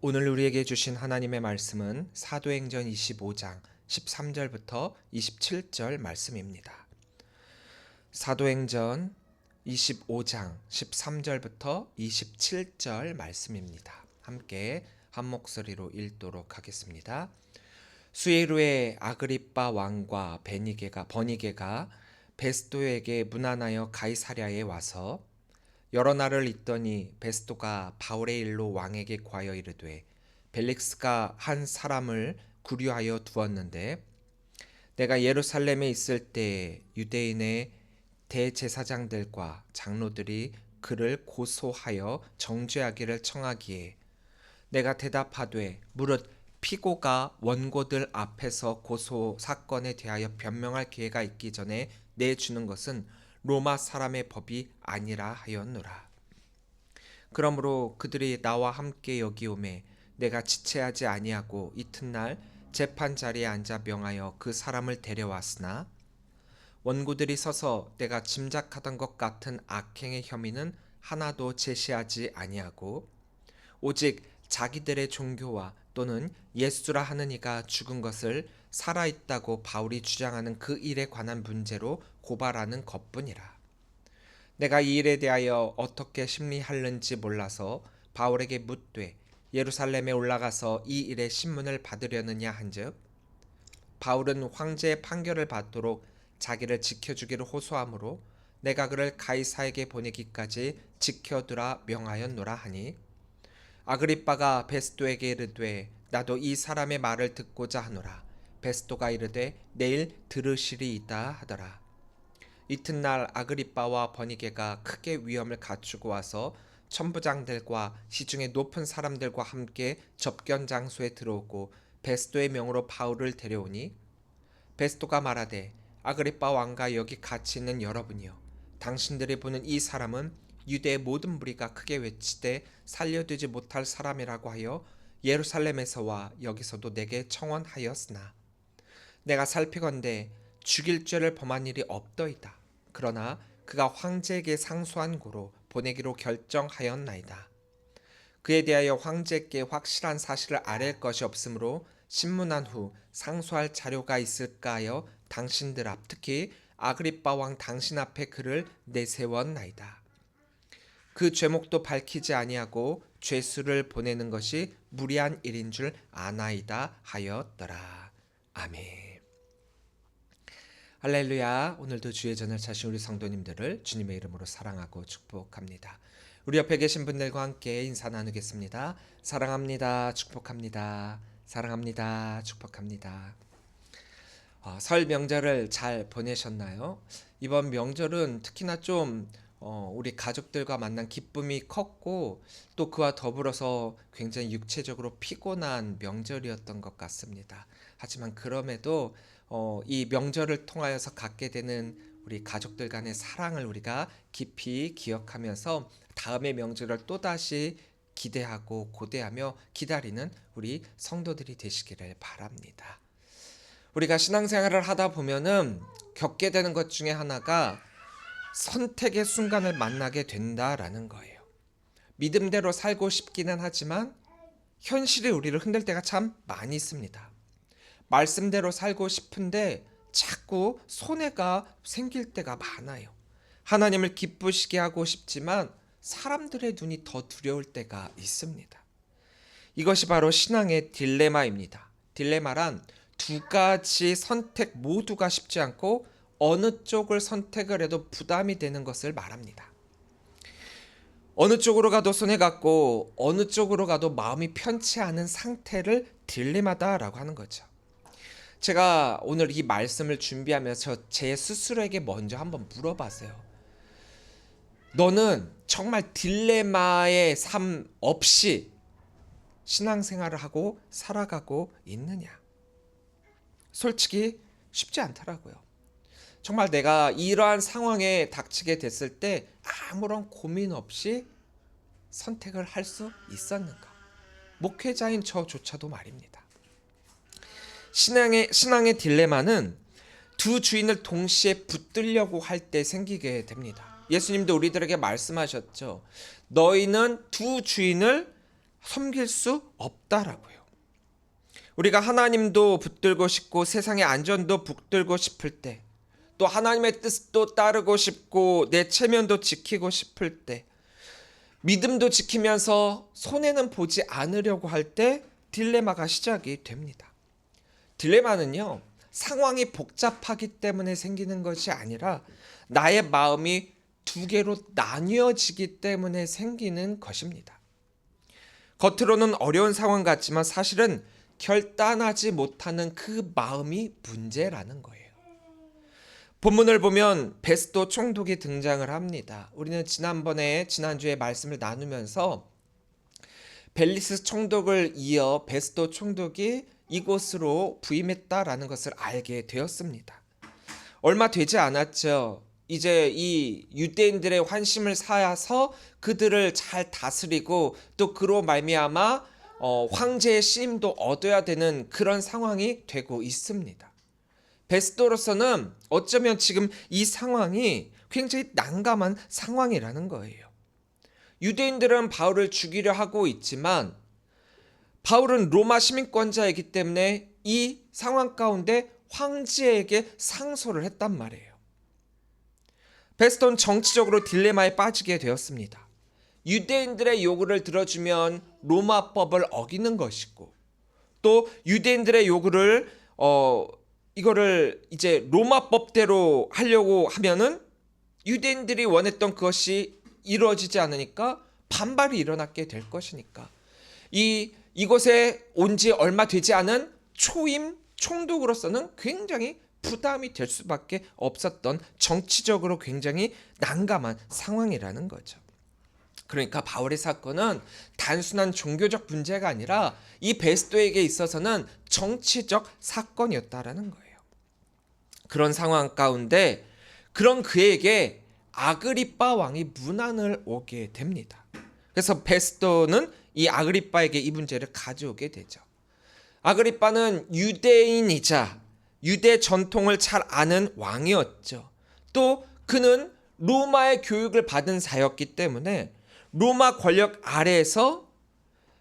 오늘 우리에게 주신 하나님의 말씀은 사도행전 25장 13절부터 27절 말씀입니다. 사도행전 25장 13절부터 27절 말씀입니다. 함께 한 목소리로 읽도록 하겠습니다. 수일 후에 아그리빠 왕과 버니게가 베스도에게 문안하여 가이사랴에 와서 여러 날을 있더니 베스도가 바울의 일로 왕에게 구하여 이르되 벨릭스가 한 사람을 구류하여 두었는데 내가 예루살렘에 있을 때 유대인의 대제사장들과 장로들이 그를 고소하여 정죄하기를 청하기에 내가 대답하되 무릇 피고가 원고들 앞에서 고소 사건에 대하여 변명할 기회가 있기 전에 내주는 것은 로마 사람의 법이 아니라 하였노라. 그러므로 그들이 나와 함께 여기 오매 내가 지체하지 아니하고 이튿날 재판 자리에 앉아 명하여 그 사람을 데려왔으나 원고들이 서서 내가 짐작하던 것 같은 악행의 혐의는 하나도 제시하지 아니하고 오직 자기들의 종교와 또는 예수라 하는 이가 죽은 것을 살아있다고 바울이 주장하는 그 일에 관한 문제로 고발하는 것뿐이라. 내가 이 일에 대하여 어떻게 심리하는지 몰라서 바울에게 묻되 예루살렘에 올라가서 이 일의 신문을 받으려느냐 한즉 바울은 황제의 판결을 받도록 자기를 지켜주기를 호소하므로 내가 그를 가이사에게 보내기까지 지켜두라 명하였노라 하니 아그리빠가 베스도에게 이르되 나도 이 사람의 말을 듣고자 하노라. 베스도가 이르되 내일 들으시리이다 하더라. 이튿날 아그리빠와 버니게가 크게 위험을 갖추고 와서 천부장들과 시중의 높은 사람들과 함께 접견 장소에 들어오고 베스도의 명으로 바울을 데려오니 베스도가 말하되 아그리빠 왕과 여기 같이 있는 여러분이여 당신들이 보는 이 사람은 유대의 모든 무리가 크게 외치되 살려두지 못할 사람이라고 하여 예루살렘에서와 여기서도 내게 청원하였으나 내가 살피건대 죽일 죄를 범한 일이 없더이다. 그러나 그가 황제에게 상소한 고로 보내기로 결정하였나이다. 그에 대하여 황제께 확실한 사실을 아랠 것이 없으므로 신문한 후 상소할 자료가 있을까 하여 당신들 앞 특히 아그리빠 왕 당신 앞에 그를 내세웠나이다. 그 죄목도 밝히지 아니하고 죄수를 보내는 것이 무리한 일인 줄 아나이다 하였더라. 아멘. 할렐루야. 오늘도 주의 전을 차신 우리 성도님들을 주님의 이름으로 사랑하고 축복합니다. 우리 옆에 계신 분들과 함께 인사 나누겠습니다. 사랑합니다. 축복합니다. 사랑합니다. 축복합니다. 설 명절을 잘 보내셨나요? 이번 명절은 특히나 좀 우리 가족들과 만난 기쁨이 컸고 또 그와 더불어서 굉장히 육체적으로 피곤한 명절이었던 것 같습니다. 하지만 그럼에도 이 명절을 통하여서 갖게 되는 우리 가족들 간의 사랑을 우리가 깊이 기억하면서 다음의 명절을 또다시 기대하고 고대하며 기다리는 우리 성도들이 되시기를 바랍니다. 우리가 신앙생활을 하다 보면은 겪게 되는 것 중에 하나가 선택의 순간을 만나게 된다라는 거예요. 믿음대로 살고 싶기는 하지만 현실이 우리를 흔들 때가 참 많이 있습니다. 말씀대로 살고 싶은데 자꾸 손해가 생길 때가 많아요. 하나님을 기쁘시게 하고 싶지만 사람들의 눈이 더 두려울 때가 있습니다. 이것이 바로 신앙의 딜레마입니다. 딜레마란 두 가지 선택 모두가 쉽지 않고 어느 쪽을 선택을 해도 부담이 되는 것을 말합니다. 어느 쪽으로 가도 손해같고 어느 쪽으로 가도 마음이 편치 않은 상태를 딜레마다라고 하는 거죠. 제가 오늘 이 말씀을 준비하면서 제 스스로에게 먼저 한번 물어봤어요. 너는 정말 딜레마의 삶 없이 신앙생활을 하고 살아가고 있느냐? 솔직히 쉽지 않더라고요. 정말 내가 이러한 상황에 닥치게 됐을 때 아무런 고민 없이 선택을 할 수 있었는가? 목회자인 저조차도 말입니다. 신앙의 딜레마는 두 주인을 동시에 붙들려고 할 때 생기게 됩니다. 예수님도 우리들에게 말씀하셨죠. 너희는 두 주인을 섬길 수 없다라고요. 우리가 하나님도 붙들고 싶고 세상의 안전도 붙들고 싶을 때, 또 하나님의 뜻도 따르고 싶고 내 체면도 지키고 싶을 때, 믿음도 지키면서 손해는 보지 않으려고 할 때 딜레마가 시작이 됩니다. 딜레마는요, 상황이 복잡하기 때문에 생기는 것이 아니라 나의 마음이 두 개로 나뉘어지기 때문에 생기는 것입니다. 겉으로는 어려운 상황 같지만 사실은 결단하지 못하는 그 마음이 문제라는 거예요. 본문을 보면 베스도 총독이 등장을 합니다. 우리는 지난주에 말씀을 나누면서 벨리스 총독을 이어 베스도 총독이 이곳으로 부임했다라는 것을 알게 되었습니다. 얼마 되지 않았죠. 이제 이 유대인들의 환심을 사서 그들을 잘 다스리고 또 그로 말미암아 황제의 신임도 얻어야 되는 그런 상황이 되고 있습니다. 베스도로서는 어쩌면 지금 이 상황이 굉장히 난감한 상황이라는 거예요. 유대인들은 바울을 죽이려 하고 있지만 바울은 로마 시민권자이기 때문에 이 상황 가운데 황제에게 상소를 했단 말이에요. 베스도는 정치적으로 딜레마에 빠지게 되었습니다. 유대인들의 요구를 들어주면 로마법을 어기는 것이고, 또 유대인들의 요구를 이거를 이제 로마법대로 하려고 하면은 유대인들이 원했던 그것이 이루어지지 않으니까 반발이 일어나게 될 것이니까 이곳에 온 지 얼마 되지 않은 초임 총독으로서는 굉장히 부담이 될 수밖에 없었던 정치적으로 굉장히 난감한 상황이라는 거죠. 그러니까 바울의 사건은 단순한 종교적 문제가 아니라 이 베스도에게 있어서는 정치적 사건이었다라는 거예요. 그런 상황 가운데 그런 그에게 아그리빠 왕이 문안을 오게 됩니다. 그래서 베스도는 이 아그리빠에게 이 문제를 가져오게 되죠. 아그리빠는 유대인이자 유대 전통을 잘 아는 왕이었죠. 또 그는 로마의 교육을 받은 자였기 때문에 로마 권력 아래에서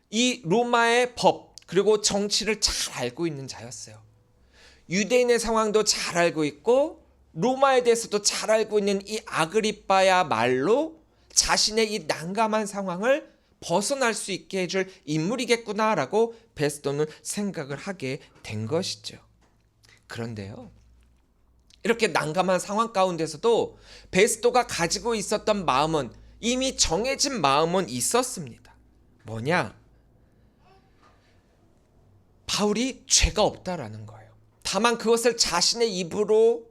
이 로마의 법 그리고 정치를 잘 알고 있는 자였어요. 유대인의 상황도 잘 알고 있고 로마에 대해서도 잘 알고 있는 이 아그리빠야말로 자신의 이 난감한 상황을 벗어날 수 있게 해줄 인물이겠구나라고 베스도는 생각을 하게 된 것이죠. 그런데요, 이렇게 난감한 상황 가운데서도 베스도가 가지고 있었던 마음은 이미 정해진 마음은 있었습니다. 뭐냐? 바울이 죄가 없다라는 거예요. 다만 그것을 자신의 입으로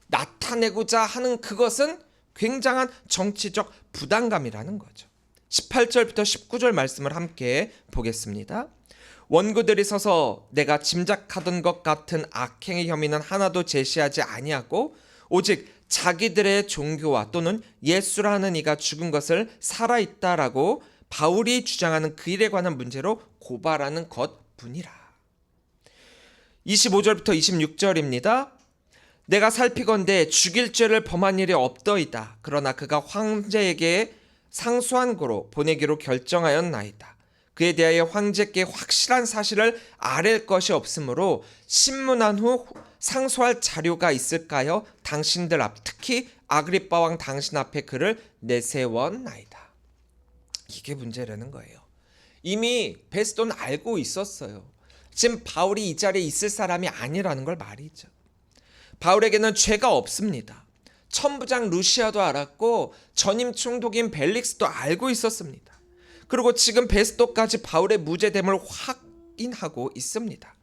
나타내고자 하는 그것은 굉장한 정치적 부담감이라는 거죠. 18절부터 19절 말씀을 함께 보겠습니다. 원고들이 서서 내가 짐작하던 것 같은 악행의 혐의는 하나도 제시하지 아니하고 오직 자기들의 종교와 또는 예수라는 이가 죽은 것을 살아있다라고 바울이 주장하는 그 일에 관한 문제로 고발하는 것뿐이라. 25절부터 26절입니다. 내가 살피건대 죽일 죄를 범한 일이 없더이다. 그러나 그가 황제에게 상소한 고로 보내기로 결정하였나이다. 그에 대하여 황제께 확실한 사실을 아랠 것이 없으므로 신문한 후 상소할 자료가 있을까요? 당신들 앞, 특히 아그리빠 왕 당신 앞에 그를 내세웠나이다. 이게 문제라는 거예요. 이미 베스도는 알고 있었어요. 지금 바울이 이 자리에 있을 사람이 아니라는 걸 말이죠. 바울에게는 죄가 없습니다. 천부장 루시아도 알았고 전임 총독인 벨릭스도 알고 있었습니다. 그리고 지금 베스도까지 바울의 무죄됨을 확인하고 있습니다.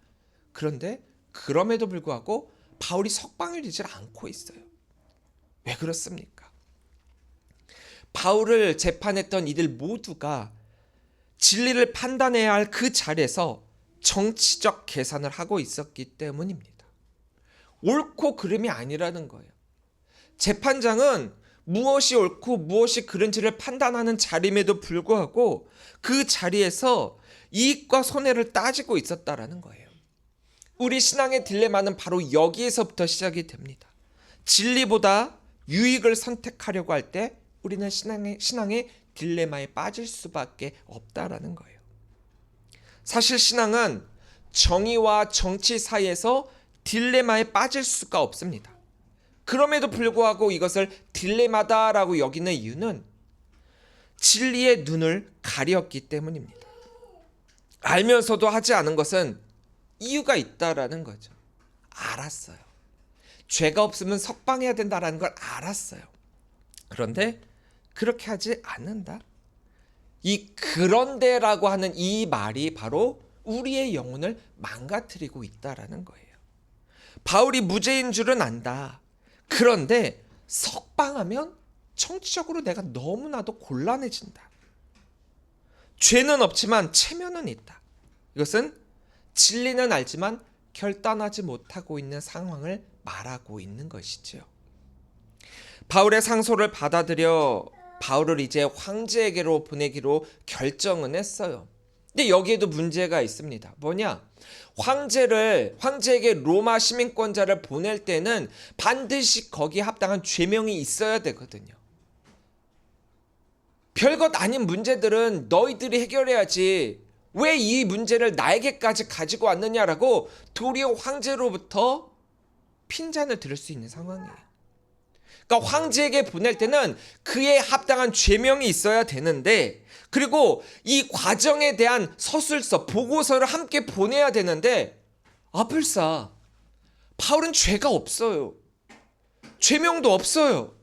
그런데 그럼에도 불구하고 바울이 석방을 되질 않고 있어요. 왜 그렇습니까? 바울을 재판했던 이들 모두가 진리를 판단해야 할 그 자리에서 정치적 계산을 하고 있었기 때문입니다. 옳고 그름이 아니라는 거예요. 재판장은 무엇이 옳고 무엇이 그른지를 판단하는 자리임에도 불구하고 그 자리에서 이익과 손해를 따지고 있었다라는 거예요. 우리 신앙의 딜레마는 바로 여기에서부터 시작이 됩니다. 진리보다 유익을 선택하려고 할 때 우리는 신앙의 딜레마에 빠질 수밖에 없다라는 거예요. 사실 신앙은 정의와 정치 사이에서 딜레마에 빠질 수가 없습니다. 그럼에도 불구하고 이것을 딜레마다라고 여기는 이유는 진리의 눈을 가렸기 때문입니다. 알면서도 하지 않은 것은 이유가 있다라는 거죠. 알았어요. 죄가 없으면 석방해야 된다라는 걸 알았어요. 그런데 그렇게 하지 않는다. 이 그런데라고 하는 이 말이 바로 우리의 영혼을 망가뜨리고 있다라는 거예요. 바울이 무죄인 줄은 안다. 그런데 석방하면 정치적으로 내가 너무나도 곤란해진다. 죄는 없지만 체면은 있다. 이것은 진리는 알지만 결단하지 못하고 있는 상황을 말하고 있는 것이죠. 바울의 상소를 받아들여 바울을 이제 황제에게로 보내기로 결정은 했어요. 근데 여기에도 문제가 있습니다. 뭐냐? 황제에게 로마 시민권자를 보낼 때는 반드시 거기에 합당한 죄명이 있어야 되거든요. 별것 아닌 문제들은 너희들이 해결해야지 왜 이 문제를 나에게까지 가지고 왔느냐라고 도리어 황제로부터 핀잔을 들을 수 있는 상황이에요. 그러니까 황제에게 보낼 때는 그에 합당한 죄명이 있어야 되는데, 그리고 이 과정에 대한 서술서, 보고서를 함께 보내야 되는데, 불사 바울은 죄가 없어요. 죄명도 없어요.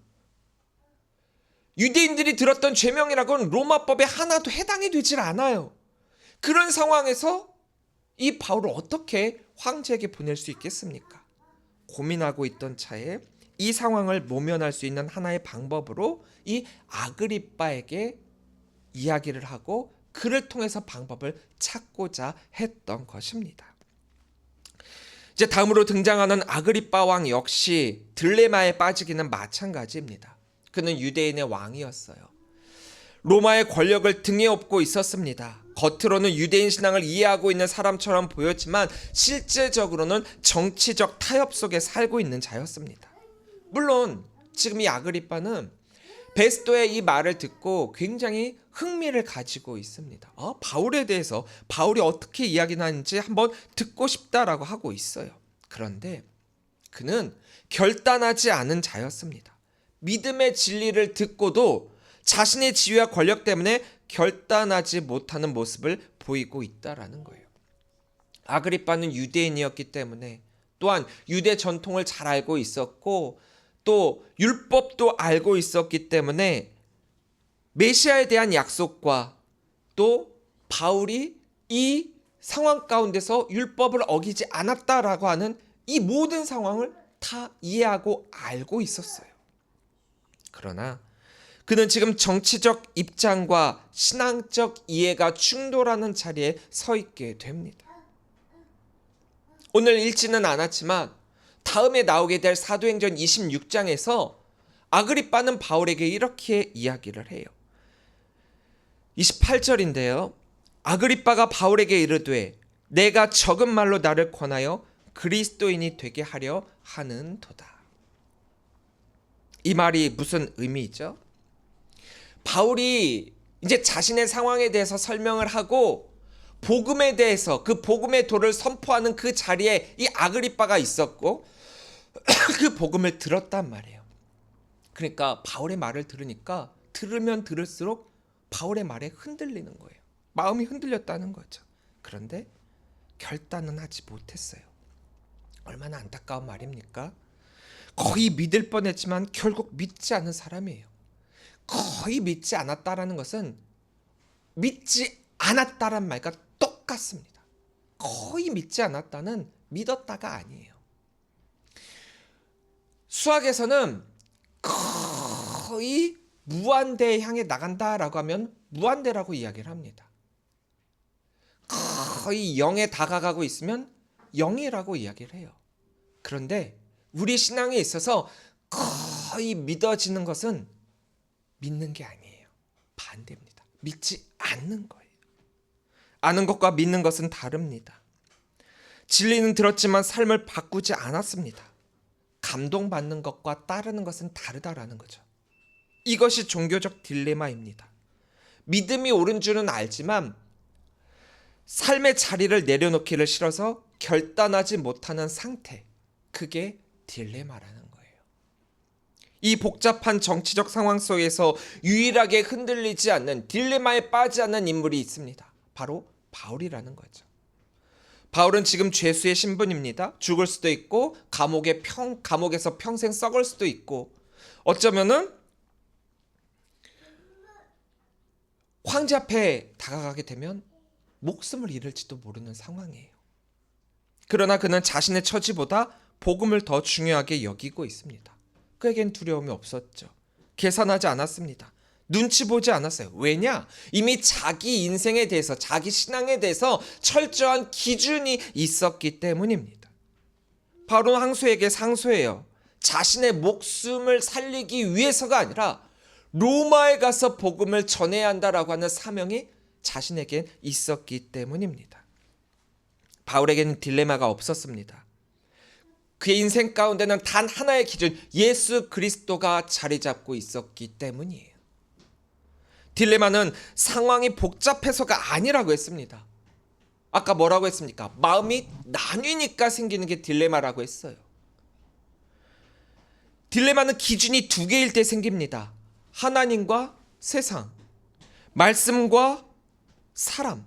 유대인들이 들었던 죄명이라고는 로마법에 하나도 해당이 되질 않아요. 그런 상황에서 이 바울을 어떻게 황제에게 보낼 수 있겠습니까? 고민하고 있던 차에 이 상황을 모면할 수 있는 하나의 방법으로 이 아그리빠에게 이야기를 하고 그를 통해서 방법을 찾고자 했던 것입니다. 이제 다음으로 등장하는 아그리빠 왕 역시 딜레마에 빠지기는 마찬가지입니다. 그는 유대인의 왕이었어요. 로마의 권력을 등에 업고 있었습니다. 겉으로는 유대인 신앙을 이해하고 있는 사람처럼 보였지만 실제적으로는 정치적 타협 속에 살고 있는 자였습니다. 물론 지금 이 아그리빠는 베스도의 이 말을 듣고 굉장히 흥미를 가지고 있습니다. 바울에 대해서 바울이 어떻게 이야기하는지 한번 듣고 싶다라고 하고 있어요. 그런데 그는 결단하지 않은 자였습니다. 믿음의 진리를 듣고도 자신의 지위와 권력 때문에 결단하지 못하는 모습을 보이고 있다라는 거예요. 아그리빠는 유대인이었기 때문에 또한 유대 전통을 잘 알고 있었고 또 율법도 알고 있었기 때문에 메시아에 대한 약속과 또 바울이 이 상황 가운데서 율법을 어기지 않았다라고 하는 이 모든 상황을 다 이해하고 알고 있었어요. 그러나 그는 지금 정치적 입장과 신앙적 이해가 충돌하는 자리에 서 있게 됩니다. 오늘 읽지는 않았지만 다음에 나오게 될 사도행전 26장에서 아그리빠는 바울에게 이렇게 이야기를 해요. 28절인데요. 아그리빠가 바울에게 이르되 내가 적은 말로 나를 권하여 그리스도인이 되게 하려 하는도다. 이 말이 무슨 의미죠? 바울이 이제 자신의 상황에 대해서 설명을 하고 복음에 대해서 그 복음의 도를 선포하는 그 자리에 이 아그리빠가 있었고 그 복음을 들었단 말이에요. 그러니까 바울의 말을 들으니까 들으면 들을수록 바울의 말에 흔들리는 거예요. 마음이 흔들렸다는 거죠. 그런데 결단은 하지 못했어요. 얼마나 안타까운 말입니까? 거의 믿을 뻔했지만 결국 믿지 않은 사람이에요. 거의 믿지 않았다라는 것은 믿지 않았다란 말과 똑같습니다. 거의 믿지 않았다는 믿었다가 아니에요. 수학에서는 거의 무한대에 향해 나간다라고 하면 무한대라고 이야기를 합니다. 거의 0에 다가가고 있으면 0이라고 이야기를 해요. 그런데 우리 신앙에 있어서 거의 믿어지는 것은 믿는 게 아니에요. 반대입니다. 믿지 않는 거예요. 아는 것과 믿는 것은 다릅니다. 진리는 들었지만 삶을 바꾸지 않았습니다. 감동받는 것과 따르는 것은 다르다라는 거죠. 이것이 종교적 딜레마입니다. 믿음이 옳은 줄은 알지만 삶의 자리를 내려놓기를 싫어서 결단하지 못하는 상태, 그게 딜레마라는 거예요. 이 복잡한 정치적 상황 속에서 유일하게 흔들리지 않는, 딜레마에 빠지지 않는 인물이 있습니다. 바로 바울이라는 거죠. 바울은 지금 죄수의 신분입니다. 죽을 수도 있고 감옥에서 평생 썩을 수도 있고, 어쩌면은 황제 앞에 다가가게 되면 목숨을 잃을지도 모르는 상황이에요. 그러나 그는 자신의 처지보다 복음을 더 중요하게 여기고 있습니다. 그에겐 두려움이 없었죠. 계산하지 않았습니다. 눈치 보지 않았어요. 왜냐? 이미 자기 인생에 대해서, 자기 신앙에 대해서 철저한 기준이 있었기 때문입니다. 바울은 항소에게 상소해요. 자신의 목숨을 살리기 위해서가 아니라 로마에 가서 복음을 전해야 한다라고 하는 사명이 자신에겐 있었기 때문입니다. 바울에게는 딜레마가 없었습니다. 그의 인생 가운데는 단 하나의 기준, 예수 그리스도가 자리 잡고 있었기 때문이에요. 딜레마는 상황이 복잡해서가 아니라고 했습니다. 아까 뭐라고 했습니까? 마음이 나뉘니까 생기는 게 딜레마라고 했어요. 딜레마는 기준이 두 개일 때 생깁니다. 하나님과 세상, 말씀과 사람,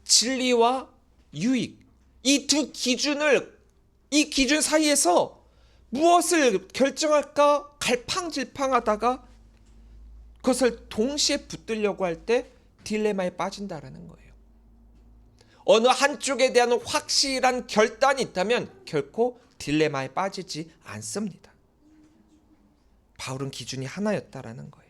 진리와 유익. 이 두 기준을, 이 기준 사이에서 무엇을 결정할까 갈팡질팡하다가 그것을 동시에 붙들려고 할 때 딜레마에 빠진다라는 거예요. 어느 한쪽에 대한 확실한 결단이 있다면 결코 딜레마에 빠지지 않습니다. 바울은 기준이 하나였다라는 거예요.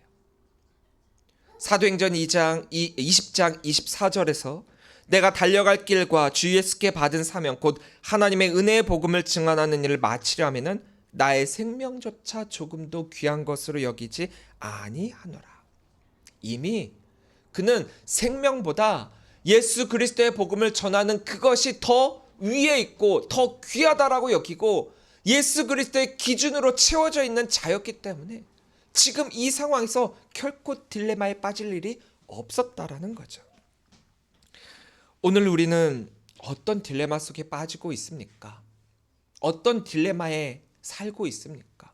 사도행전 20장 24절에서 내가 달려갈 길과 주 예수께 받은 사명 곧 하나님의 은혜의 복음을 증언하는 일을 마치려 하면은 나의 생명조차 조금도 귀한 것으로 여기지 아니하노라. 이미 그는 생명보다 예수 그리스도의 복음을 전하는 그것이 더 위에 있고 더 귀하다라고 여기고 예수 그리스도의 기준으로 채워져 있는 자였기 때문에 지금 이 상황에서 결코 딜레마에 빠질 일이 없었다라는 거죠. 오늘 우리는 어떤 딜레마 속에 빠지고 있습니까? 어떤 딜레마에 살고 있습니까?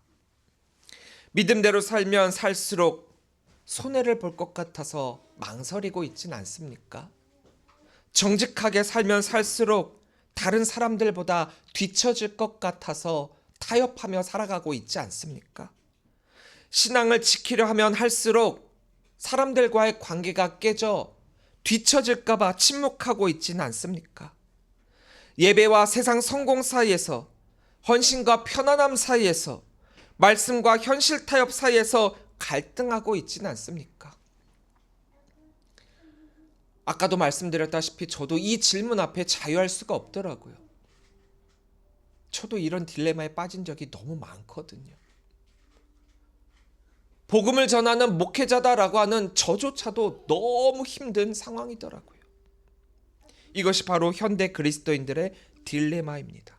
믿음대로 살면 살수록 손해를 볼 것 같아서 망설이고 있진 않습니까? 정직하게 살면 살수록 다른 사람들보다 뒤처질 것 같아서 타협하며 살아가고 있지 않습니까? 신앙을 지키려 하면 할수록 사람들과의 관계가 깨져 뒤처질까 봐 침묵하고 있지는 않습니까? 예배와 세상 성공 사이에서, 헌신과 편안함 사이에서, 말씀과 현실 타협 사이에서 갈등하고 있지는 않습니까? 아까도 말씀드렸다시피 저도 이 질문 앞에 자유할 수가 없더라고요. 저도 이런 딜레마에 빠진 적이 너무 많거든요. 복음을 전하는 목회자다라고 하는 저조차도 너무 힘든 상황이더라고요. 이것이 바로 현대 그리스도인들의 딜레마입니다.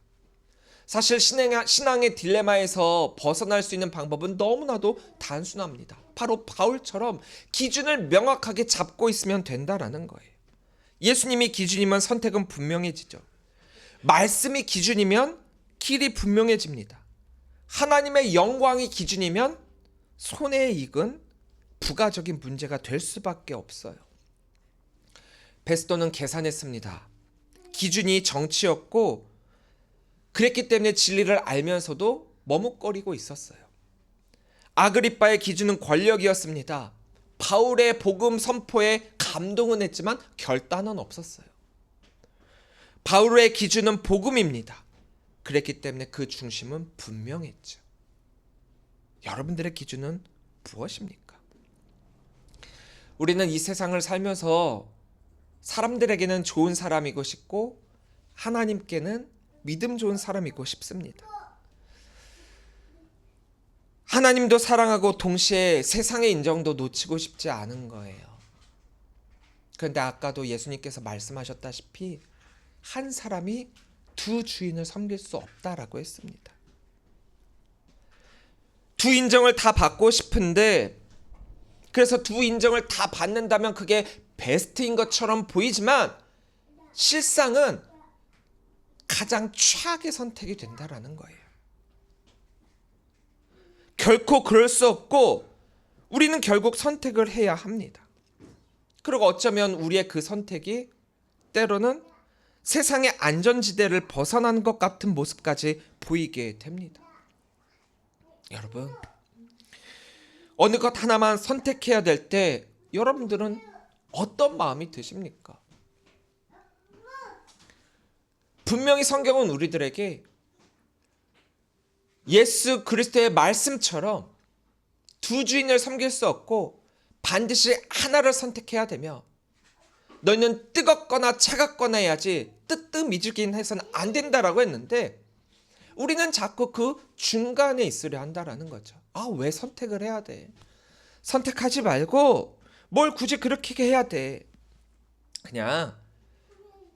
사실 신앙의 딜레마에서 벗어날 수 있는 방법은 너무나도 단순합니다. 바로 바울처럼 기준을 명확하게 잡고 있으면 된다라는 거예요. 예수님이 기준이면 선택은 분명해지죠. 말씀이 기준이면 길이 분명해집니다. 하나님의 영광이 기준이면 손해에 익은 부가적인 문제가 될 수밖에 없어요. 베스도는 계산했습니다. 기준이 정치였고 그랬기 때문에 진리를 알면서도 머뭇거리고 있었어요. 아그리빠의 기준은 권력이었습니다. 바울의 복음 선포에 감동은 했지만 결단은 없었어요. 바울의 기준은 복음입니다. 그랬기 때문에 그 중심은 분명했죠. 여러분들의 기준은 무엇입니까? 우리는 이 세상을 살면서 사람들에게는 좋은 사람이고 싶고 하나님께는 믿음 좋은 사람이고 싶습니다. 하나님도 사랑하고 동시에 세상의 인정도 놓치고 싶지 않은 거예요. 그런데 아까도 예수님께서 말씀하셨다시피 한 사람이 두 주인을 섬길 수 없다라고 했습니다. 두 인정을 다 받고 싶은데 그래서 두 인정을 다 받는다면 그게 베스트인 것처럼 보이지만 실상은 가장 최악의 선택이 된다라는 거예요. 결코 그럴 수 없고 우리는 결국 선택을 해야 합니다. 그리고 어쩌면 우리의 그 선택이 때로는 세상의 안전지대를 벗어나는 것 같은 모습까지 보이게 됩니다. 여러분, 어느 것 하나만 선택해야 될 때 여러분들은 어떤 마음이 드십니까? 분명히 성경은 우리들에게 예수 그리스도의 말씀처럼 두 주인을 섬길 수 없고 반드시 하나를 선택해야 되며 너희는 뜨겁거나 차갑거나 해야지 뜨뜻미지긴 해서는 안 된다라고 했는데 우리는 자꾸 그 중간에 있으려 한다라는 거죠. 왜 선택을 해야 돼? 선택하지 말고 뭘 굳이 그렇게 해야 돼? 그냥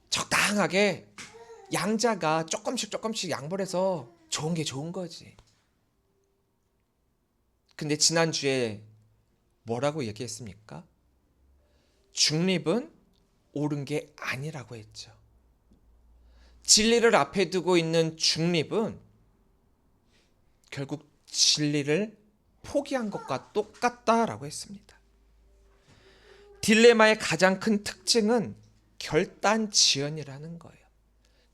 적당하게 양자가 조금씩 양보를 해서 좋은 게 좋은 거지. 근데 지난주에 뭐라고 얘기했습니까? 중립은 옳은 게 아니라고 했죠. 진리를 앞에 두고 있는 중립은 결국 진리를 포기한 것과 똑같다라고 했습니다. 딜레마의 가장 큰 특징은 결단지연이라는 거예요.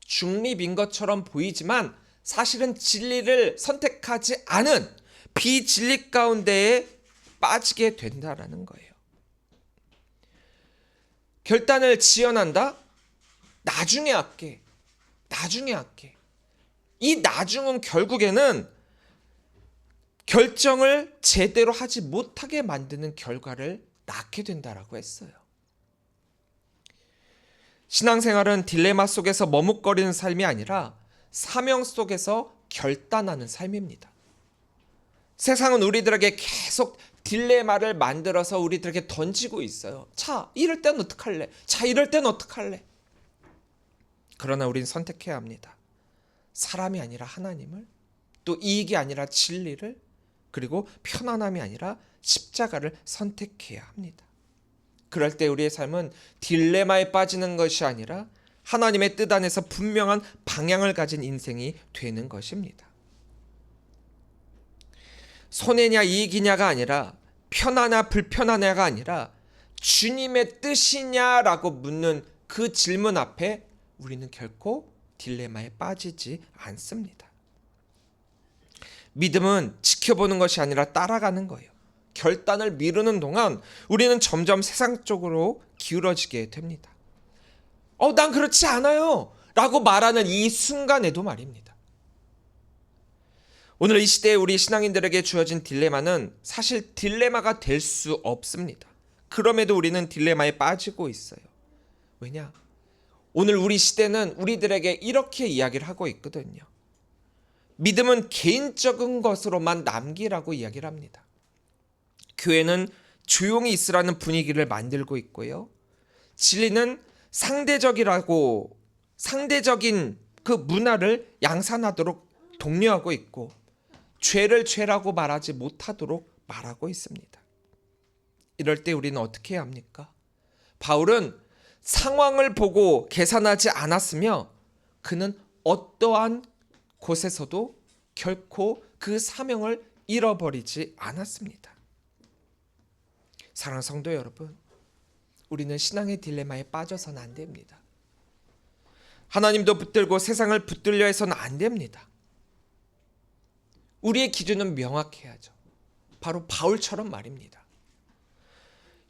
중립인 것처럼 보이지만 사실은 진리를 선택하지 않은 비진리 가운데에 빠지게 된다라는 거예요. 결단을 지연한다? 나중에 할게. 이 나중은 결국에는 결정을 제대로 하지 못하게 만드는 결과를 낳게 된다라고 했어요. 신앙생활은 딜레마 속에서 머뭇거리는 삶이 아니라 사명 속에서 결단하는 삶입니다. 세상은 우리들에게 계속 딜레마를 만들어서 우리들에게 던지고 있어요. 이럴 땐 어떡할래? 이럴 땐 어떡할래? 그러나 우린 선택해야 합니다. 사람이 아니라 하나님을, 또 이익이 아니라 진리를, 그리고 편안함이 아니라 십자가를 선택해야 합니다. 그럴 때 우리의 삶은 딜레마에 빠지는 것이 아니라 하나님의 뜻 안에서 분명한 방향을 가진 인생이 되는 것입니다. 손해냐 이익이냐가 아니라 편하냐 불편하냐가 아니라 주님의 뜻이냐라고 묻는 그 질문 앞에 우리는 결코 딜레마에 빠지지 않습니다. 믿음은 지켜보는 것이 아니라 따라가는 거예요. 결단을 미루는 동안 우리는 점점 세상 쪽으로 기울어지게 됩니다. 난 그렇지 않아요 라고 말하는 이 순간에도 말입니다. 오늘 이 시대에 우리 신앙인들에게 주어진 딜레마는 사실 딜레마가 될 수 없습니다. 그럼에도 우리는 딜레마에 빠지고 있어요. 왜냐? 오늘 우리 시대는 우리들에게 이렇게 이야기를 하고 있거든요. 믿음은 개인적인 것으로만 남기라고 이야기를 합니다. 교회는 조용히 있으라는 분위기를 만들고 있고요. 진리는 상대적인 그 문화를 양산하도록 독려하고 있고 죄를 죄라고 말하지 못하도록 말하고 있습니다. 이럴 때 우리는 어떻게 해야 합니까? 바울은 상황을 보고 계산하지 않았으며 그는 어떠한 곳에서도 결코 그 사명을 잃어버리지 않았습니다. 사랑하는 성도 여러분, 우리는 신앙의 딜레마에 빠져서는 안 됩니다. 하나님도 붙들고 세상을 붙들려 해서는 안 됩니다. 우리의 기준은 명확해야죠. 바로 바울처럼 말입니다.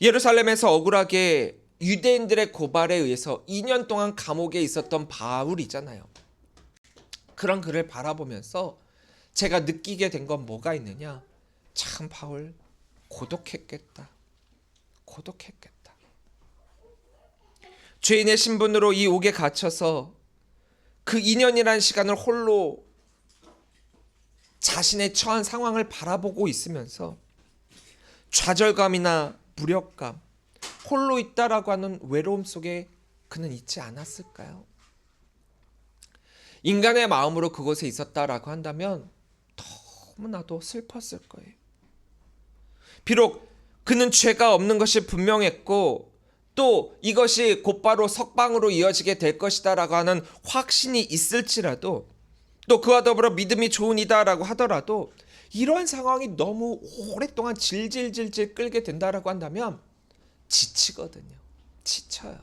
예루살렘에서 억울하게 유대인들의 고발에 의해서 2년 동안 감옥에 있었던 바울이잖아요. 그런 그를 바라보면서 제가 느끼게 된 건 뭐가 있느냐? 참 바울 고독했겠다. 죄인의 신분으로 이 옥에 갇혀서 그 2년이라는 시간을 홀로 자신의 처한 상황을 바라보고 있으면서 좌절감이나 무력감, 홀로 있다라고 하는 외로움 속에 그는 있지 않았을까요? 인간의 마음으로 그곳에 있었다라고 한다면 너무나도 슬펐을 거예요. 비록 그는 죄가 없는 것이 분명했고 또 이것이 곧바로 석방으로 이어지게 될 것이다라고 하는 확신이 있을지라도, 또 그와 더불어 믿음이 좋으니다라고 하더라도 이러한 상황이 너무 오랫동안 질질질질 끌게 된다라고 한다면 지치거든요. 지쳐요.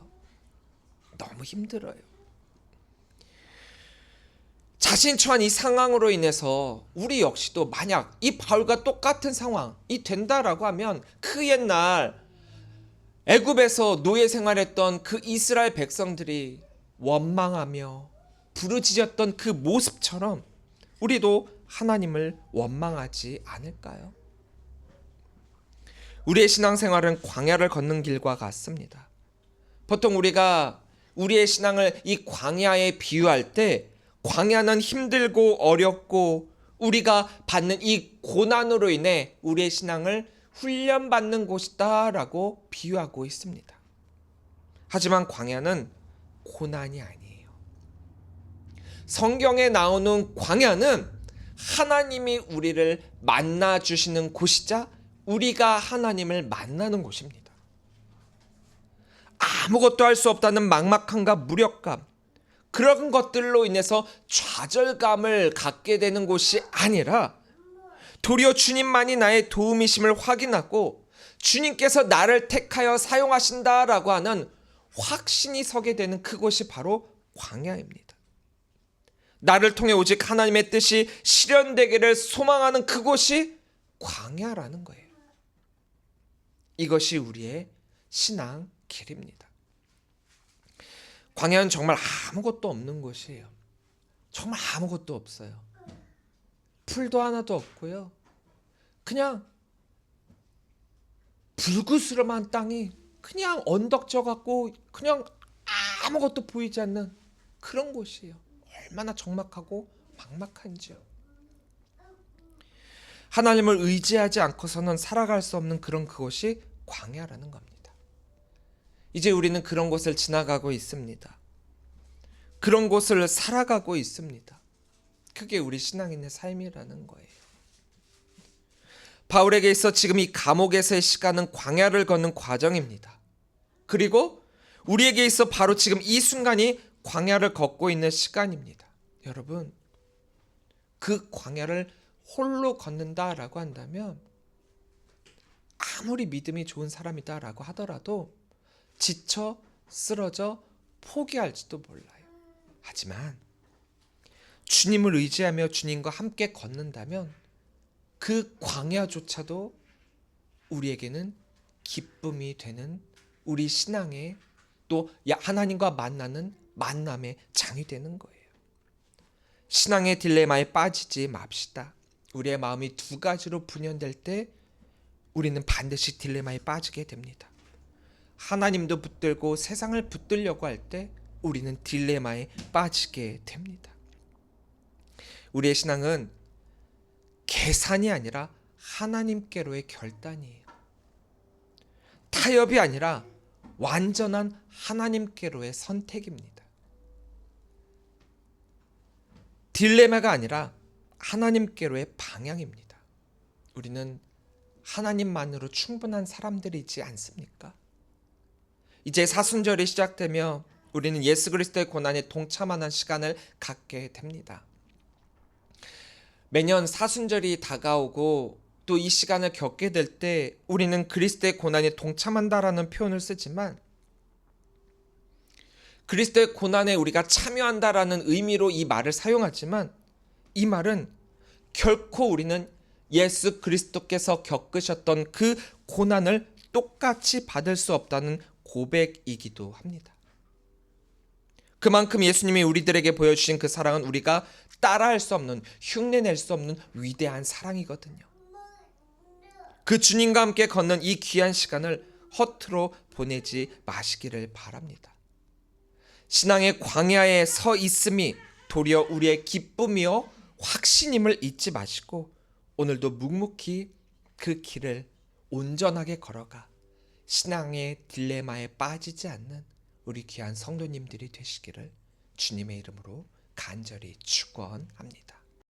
너무 힘들어요. 자신 처한 이 상황으로 인해서 우리 역시도 만약 이 바울과 똑같은 상황이 된다라고 하면 그 옛날 애굽에서 노예 생활했던 그 이스라엘 백성들이 원망하며 부르짖었던 그 모습처럼 우리도 하나님을 원망하지 않을까요? 우리의 신앙생활은 광야를 걷는 길과 같습니다. 보통 우리가 우리의 신앙을 이 광야에 비유할 때 광야는 힘들고 어렵고 우리가 받는 이 고난으로 인해 우리의 신앙을 훈련받는 곳이다 라고 비유하고 있습니다. 하지만 광야는 고난이 아니에요. 성경에 나오는 광야는 하나님이 우리를 만나주시는 곳이자 우리가 하나님을 만나는 곳입니다. 아무것도 할 수 없다는 막막함과 무력감, 그런 것들로 인해서 좌절감을 갖게 되는 곳이 아니라 도리어 주님만이 나의 도움이심을 확인하고 주님께서 나를 택하여 사용하신다라고 하는 확신이 서게 되는 그곳이 바로 광야입니다. 나를 통해 오직 하나님의 뜻이 실현되기를 소망하는 그곳이 광야라는 거예요. 이것이 우리의 신앙 길입니다. 광야는 정말 아무것도 없는 곳이에요. 정말 아무것도 없어요. 풀도 하나도 없고요. 그냥 불구스름한 땅이 그냥 언덕져 갖고 그냥 아무것도 보이지 않는 그런 곳이에요. 얼마나 적막하고 막막한지요. 하나님을 의지하지 않고서는 살아갈 수 없는 그런 그곳이 광야라는 겁니다. 이제 우리는 그런 곳을 지나가고 있습니다. 그런 곳을 살아가고 있습니다. 그게 우리 신앙인의 삶이라는 거예요. 바울에게 있어 지금 이 감옥에서의 시간은 광야를 걷는 과정입니다. 그리고 우리에게 있어 바로 지금 이 순간이 광야를 걷고 있는 시간입니다. 여러분, 그 광야를 홀로 걷는다라고 한다면 아무리 믿음이 좋은 사람이다라고 하더라도 지쳐 쓰러져 포기할지도 몰라요. 하지만 주님을 의지하며 주님과 함께 걷는다면 그 광야조차도 우리에게는 기쁨이 되는 우리 신앙의 또 하나님과 만나는 만남의 장이 되는 거예요. 신앙의 딜레마에 빠지지 맙시다. 우리의 마음이 두 가지로 분열될 때 우리는 반드시 딜레마에 빠지게 됩니다. 하나님도 붙들고 세상을 붙들려고 할 때 우리는 딜레마에 빠지게 됩니다. 우리의 신앙은 계산이 아니라 하나님께로의 결단이에요. 타협이 아니라 완전한 하나님께로의 선택입니다. 딜레마가 아니라 하나님께로의 방향입니다. 우리는 하나님만으로 충분한 사람들이지 않습니까? 이제 사순절이 시작되며 우리는 예수 그리스도의 고난에 동참하는 시간을 갖게 됩니다. 매년 사순절이 다가오고 또 이 시간을 겪게 될 때 우리는 그리스도의 고난에 동참한다라는 표현을 쓰지만 그리스도의 고난에 우리가 참여한다라는 의미로 이 말을 사용하지만 이 말은 결코 우리는 예수 그리스도께서 겪으셨던 그 고난을 똑같이 받을 수 없다는 고백이기도 합니다. 그만큼 예수님이 우리들에게 보여주신 그 사랑은 우리가 따라할 수 없는, 흉내낼 수 없는 위대한 사랑이거든요. 그 주님과 함께 걷는 이 귀한 시간을 허투루 보내지 마시기를 바랍니다. 신앙의 광야에 서 있음이 도리어 우리의 기쁨이요 확신임을 잊지 마시고 오늘도 묵묵히 그 길을 온전하게 걸어가 신앙의 딜레마에 빠지지 않는 우리 귀한 성도님들이 되시기를 주님의 이름으로 간절히 축원합니다.